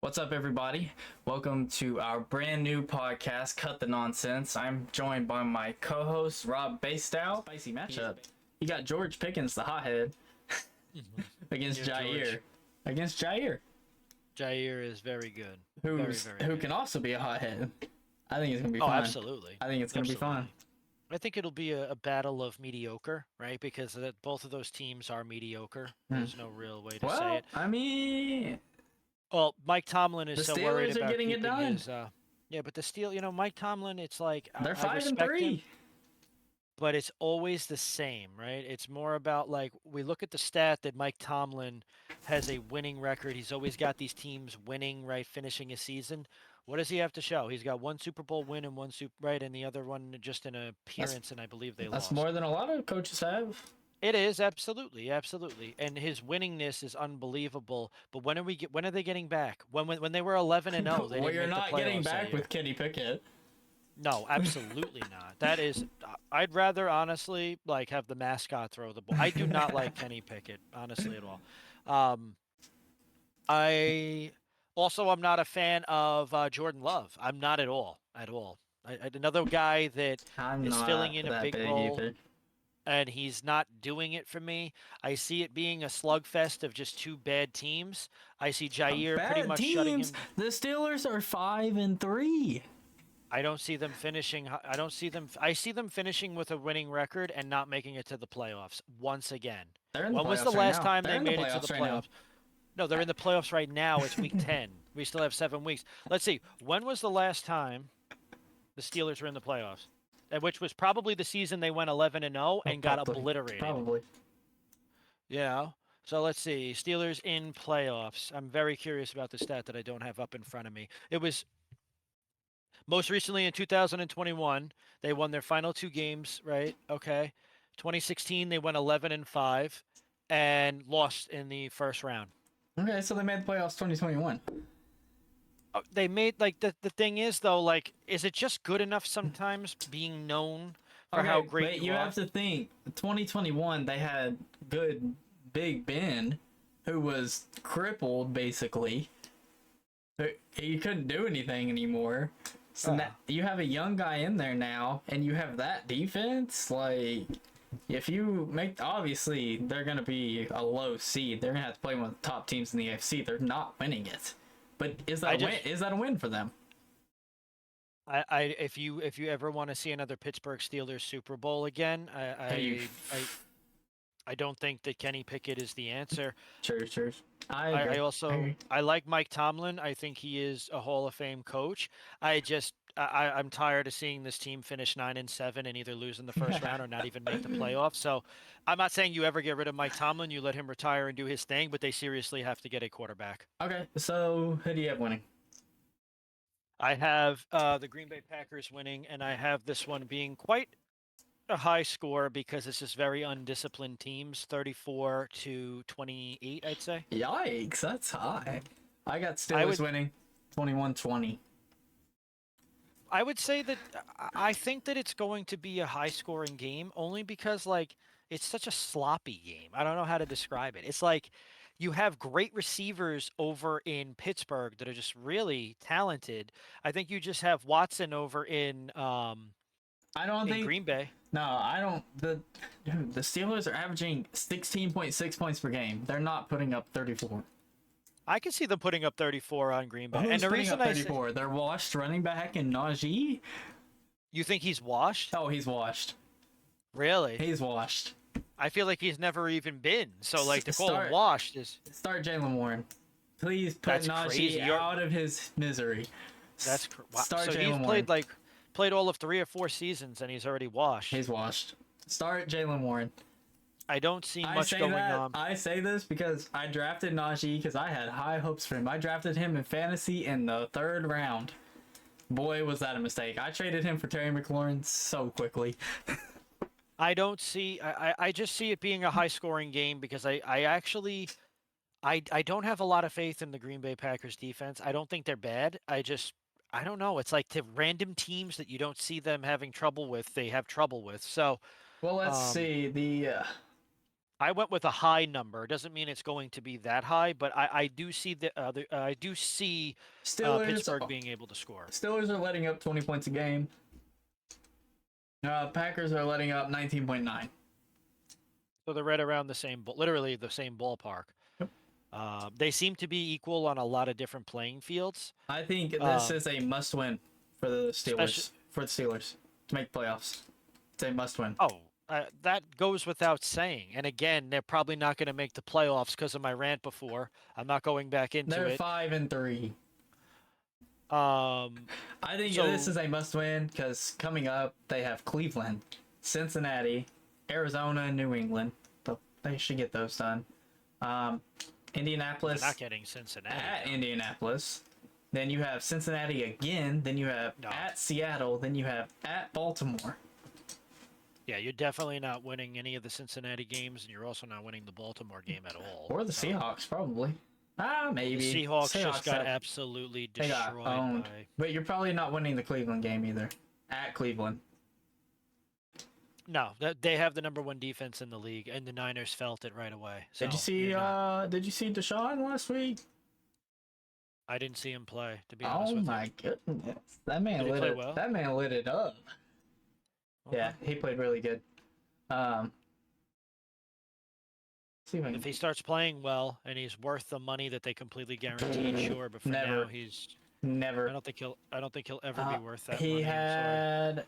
What's up, everybody? Welcome to our brand new podcast, Cut the Nonsense. I'm joined by my co-host, Rob Bastow. Spicy matchup. You got George Pickens, the hothead, against Yeah, Jair. George. Against Jair, Jair is very good. who's Very who good. can also be a hothead. I think it's gonna be Oh, fun. absolutely. I think it's gonna be fun. I think it'll be a battle of mediocre, right? Because both of those teams are mediocre. Hmm. There's no real way to say Well, it. I mean, Well, Mike Tomlin is the so worried Steelers are about getting it keeping done. his. Yeah, but Mike Tomlin, it's like They're I 5-3. respect him, but it's always the same, right? It's more about like we look at the stat that Mike Tomlin has a winning record. He's always got these teams winning, right, finishing a season. What does he have to show? He's got one Super Bowl win and one right, and the other one just an appearance, and I believe they That's lost. more than a lot of coaches have. It is absolutely, and his winningness is unbelievable. But when are they getting back? When they were 11-0, they Well, didn't you're make the not playoffs getting that back year. with Kenny Pickett. No, absolutely not. That is, I'd rather honestly like have the mascot throw the ball. I do not like Kenny Pickett, honestly, at all. Um, I'm not a fan of Jordan Love. I'm not at all, at all. Another guy that I'm is filling not in a that big big role, either. and he's not doing it for me. I see it being a slugfest of just two bad teams. I see Jair pretty Bad much shutting teams. him. The Steelers are 5-3. I don't see them finishing. I don't see them. I see them finishing with a winning record and not making it to the playoffs once again. They're in the When was the playoffs right last now. time They're they in the made it to the playoffs right now. playoffs? No, they're in the playoffs right now. It's week 10. We still have 7 weeks. Let's see. When was the last time the Steelers were in the playoffs? Which was probably the season they went 11-0 and got Probably. obliterated. Probably. Yeah. So let's see. Steelers in playoffs. I'm very curious about the stat that I don't have up in front of me. It was most recently in 2021, they won their final two games, right? Okay. 2016, they went 11-5 and lost in the first round. Okay, so they made the playoffs 2021. They made like the thing is though, like, is it just good enough sometimes being known for how Okay, great but you you are? have to think 2021 they had good Big Ben, who was crippled basically. He couldn't do anything anymore. So now, you have a young guy in there now, and you have that defense. Like, if you make, obviously they're gonna be a low seed. They're gonna have to play one of the top teams in the AFC. They're not winning it, but is that a win? Is that a win for them? If you ever want to see another Pittsburgh Steelers Super Bowl again, I don't think that Kenny Pickett is the answer. Sure. I I agree. also I like Mike Tomlin. I think he is a Hall of Fame coach. I'm tired of seeing this team finish 9-7 and either lose in the first round or not even make the playoffs. So I'm not saying you ever get rid of Mike Tomlin. You let him retire and do his thing, but they seriously have to get a quarterback. Okay, so who do you have winning? I have the Green Bay Packers winning, and I have this one being quite a high score because it's just very undisciplined teams, 34-28, I'd say. Yikes, that's high. I got Steelers winning 21-20. I would say that I think that it's going to be a high scoring game only because like it's such a sloppy game. I don't know how to describe it. It's like you have great receivers over in Pittsburgh that are just really talented. I think you just have Watson over in I don't think Green Bay. No, I don't. The Steelers are averaging 16.6 points per game. They're not putting up 34. I can see them putting up 34 on Green Bay. Who's And the putting reason up 34? They're washed running back in Najee. You think he's washed? Oh, he's washed. Really? He's washed. I feel like he's never even been. So like to call Start- him washed is Start Jalen Warren. Please put That's Najee crazy. out of his misery. wow. Start So Jalen he's Warren. played all of 3 or 4 seasons and he's already washed. He's washed. Start Jalen Warren. I don't see I much say going that. on. I say this because I drafted Najee because I had high hopes for him. I drafted him in fantasy in the 3rd round. Boy, was that a mistake. I traded him for Terry McLaurin so quickly. I don't see. I just see it being a high scoring game because I actually I don't have a lot of faith in the Green Bay Packers defense. I don't think they're bad. I don't know. It's like to random teams that you don't see them having trouble with, they have trouble with. So Well, let's see. I went with a high number. Doesn't mean it's going to be that high, but I do see I do see Steelers. Pittsburgh being able to score. Steelers are letting up 20 points a game. Packers are letting up 19.9. So they're right around the same, literally the same ballpark. Yep. They seem to be equal on a lot of different playing fields. I think this is a must-win for the Steelers. For the Steelers to make playoffs, it's a must-win. Oh, that goes without saying. And again, they're probably not going to make the playoffs because of my rant before. I'm not going back into They're it. 5-3. I think this is a must-win because coming up they have Cleveland, Cincinnati, Arizona, and New England. But they should get those done. Indianapolis. They're not getting Cincinnati. At Indianapolis. Then you have Cincinnati again. Then you have at Seattle. Then you have at Baltimore. Yeah, you're definitely not winning any of the Cincinnati games, and you're also not winning the Baltimore game at all. Or the Seahawks, probably. Maybe. The Seahawks just got absolutely destroyed. But you're probably not winning the Cleveland game either. At Cleveland. No, they have the #1 defense in the league, and the Niners felt it right away. So Did you see Deshaun last week? I didn't see him play, to be honest with you. Oh my goodness. That man lit it. Well? That man lit it up. Okay. Yeah, he played really good. See if he starts playing well and he's worth the money that they completely guaranteed, sure. But for now, he's never. I don't think he'll ever be worth that. He had.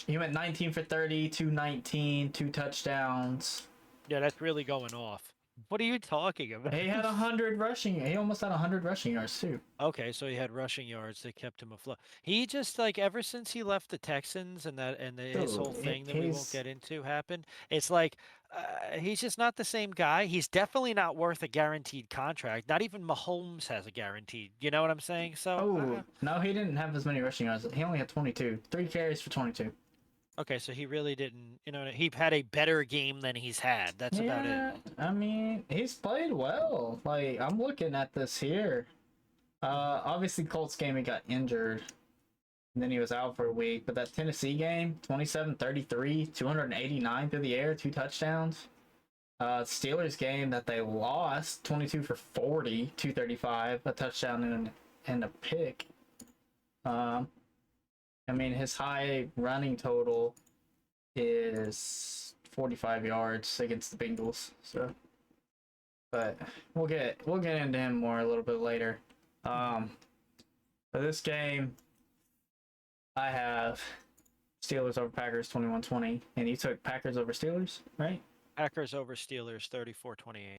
He went 19 for 30, 219, 2 touchdowns. Yeah, that's really going off. What are you talking about? He had 100 rushing. He almost had 100 rushing yards too. Okay, so he had rushing yards that kept him afloat. He just like ever since he left the Texans and his whole thing that we won't get into happened. It's like he's just not the same guy. He's definitely not worth a guaranteed contract. Not even Mahomes has a guaranteed. You know what I'm saying? So. No, he didn't have as many rushing yards. He only had 22. 3 carries for 22. Okay, so he really didn't, he had a better game than he's had. That's about it. I mean, he's played well. Like, I'm looking at this here. Obviously, Colts game, he got injured. And then he was out for a week. But that Tennessee game, 27-33, 289 through the air, 2 touchdowns. Steelers game that they lost, 22 for 40, 235, a touchdown and a pick. I mean, his high running total is 45 yards against the Bengals. So, but we'll get into him more a little bit later. For this game, I have Steelers over Packers 21-20, and you took Packers over Steelers, right? Packers over Steelers 34-28.